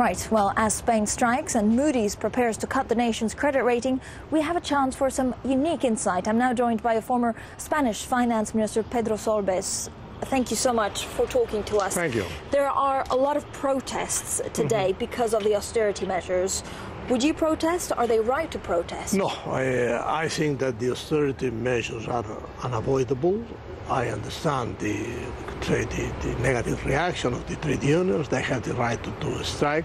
Right. Well, as Spain strikes and Moody's prepares to cut the nation's credit rating, we have a chance for some unique insight. I'm now joined by a former Spanish finance minister, Pedro Solbes. Thank you so much for talking to us. Thank you. There are a lot of protests today because of the austerity measures. Would you protest? Are they right to protest? No, I think that the austerity measures are unavoidable. I understand the negative reaction of the trade unions. They have the right to do a strike.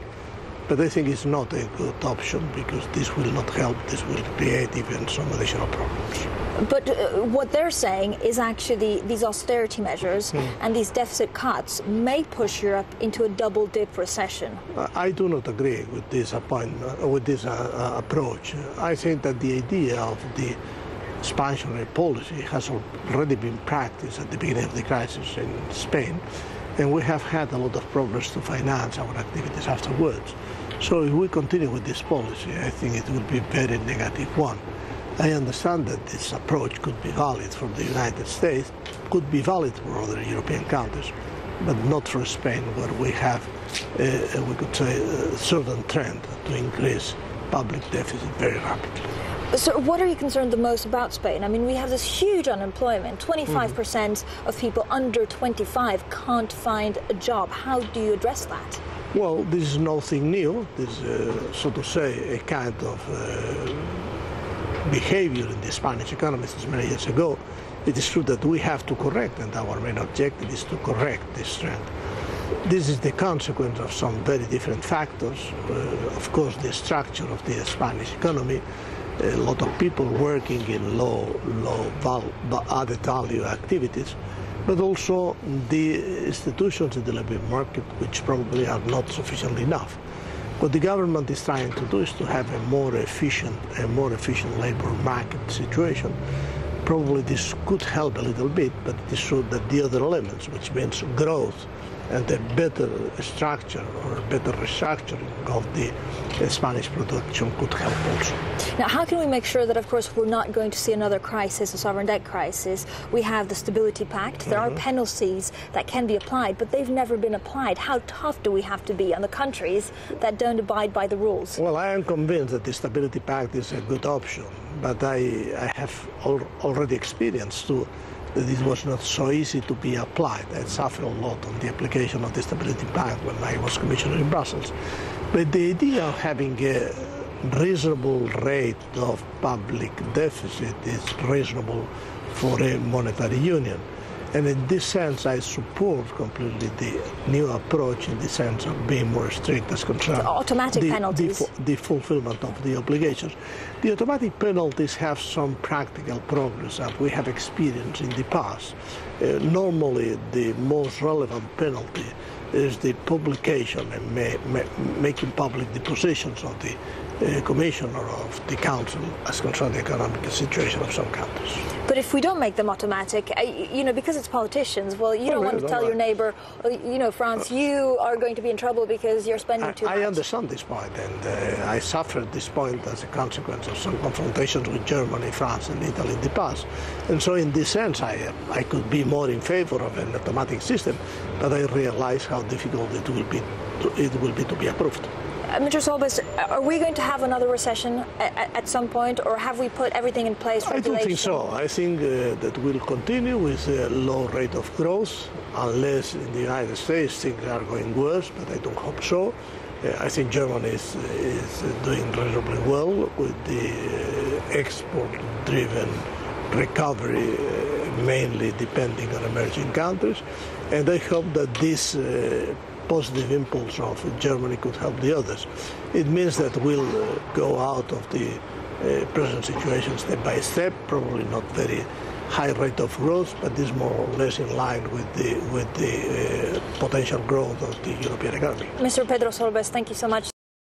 But I think it's not a good option because this will not help. This will create even some additional problems. But what they're saying is actually these austerity measures and these deficit cuts may push Europe into a double-dip recession. I do not agree with this approach. I think that the idea of the expansionary policy has already been practiced at the beginning of the crisis in Spain, and we have had a lot of progress to finance our activities afterwards. So if we continue with this policy, I think it will be a very negative one. I understand that this approach could be valid for the United States, could be valid for other European countries, but not for Spain, where we have, we could say, a certain trend to increase public deficit very rapidly. So what are you concerned the most about Spain? I mean, we have this huge unemployment. 25% of people under 25 can't find a job. How do you address that? Well, this is nothing new. This is, so to say, a kind of behavior in the Spanish economy since many years ago. It is true that we have to correct, and our main objective is to correct this trend. This is the consequence of some very different factors. Of course, the structure of the Spanish economy, a lot of people working in low added value activities, but also the institutions in the labor market, which probably are not sufficiently enough. What the government is trying to do is to have a more efficient labor market situation. Probably this could help a little bit, but it is true that the other elements, which means growth and a better structure or better restructuring of the Spanish production could help also. Now, how can we make sure that, of course, we're not going to see another crisis, a sovereign debt crisis? We have the Stability Pact. There are penalties that can be applied, but they've never been applied. How tough do we have to be on the countries that don't abide by the rules? Well, I am convinced that the Stability Pact is a good option, but I have already experienced too that it was not so easy to be applied. I suffered a lot on the application of the Stability Pact when I was commissioner in Brussels. But the idea of having a reasonable rate of public deficit is reasonable for a monetary union. And in this sense, I support completely the new approach in the sense of being more strict as concerns automatic penalties. The fulfillment of the obligations. The automatic penalties have some practical progress that we have experienced in the past. Normally, the most relevant penalty is the publication and making public the positions of the Commissioner of the Council as concerns the economic situation of some countries. But if we don't make them automatic, because it's politicians, well, you don't want to tell your neighbor, France, you are going to be in trouble because you're spending too much. I understand this point, and I suffered this point as a consequence of some confrontations with Germany, France, and Italy in the past. And so in this sense, I could be more in favor of an automatic system, but I realize how difficult it will be to be approved. Mr. Solbes, are we going to have another recession at some point, or have we put everything in place? I don't think so. I think that we'll continue with a low rate of growth, unless in the United States things are going worse, but I don't hope so. I think Germany is doing reasonably well with the export-driven recovery, mainly depending on emerging countries, and I hope that this positive impulse of Germany could help the others. It means that we'll go out of the present situation step by step, probably not very high rate of growth, but this more or less in line with the potential growth of the European economy. Mr. Pedro Solbes, thank you so much.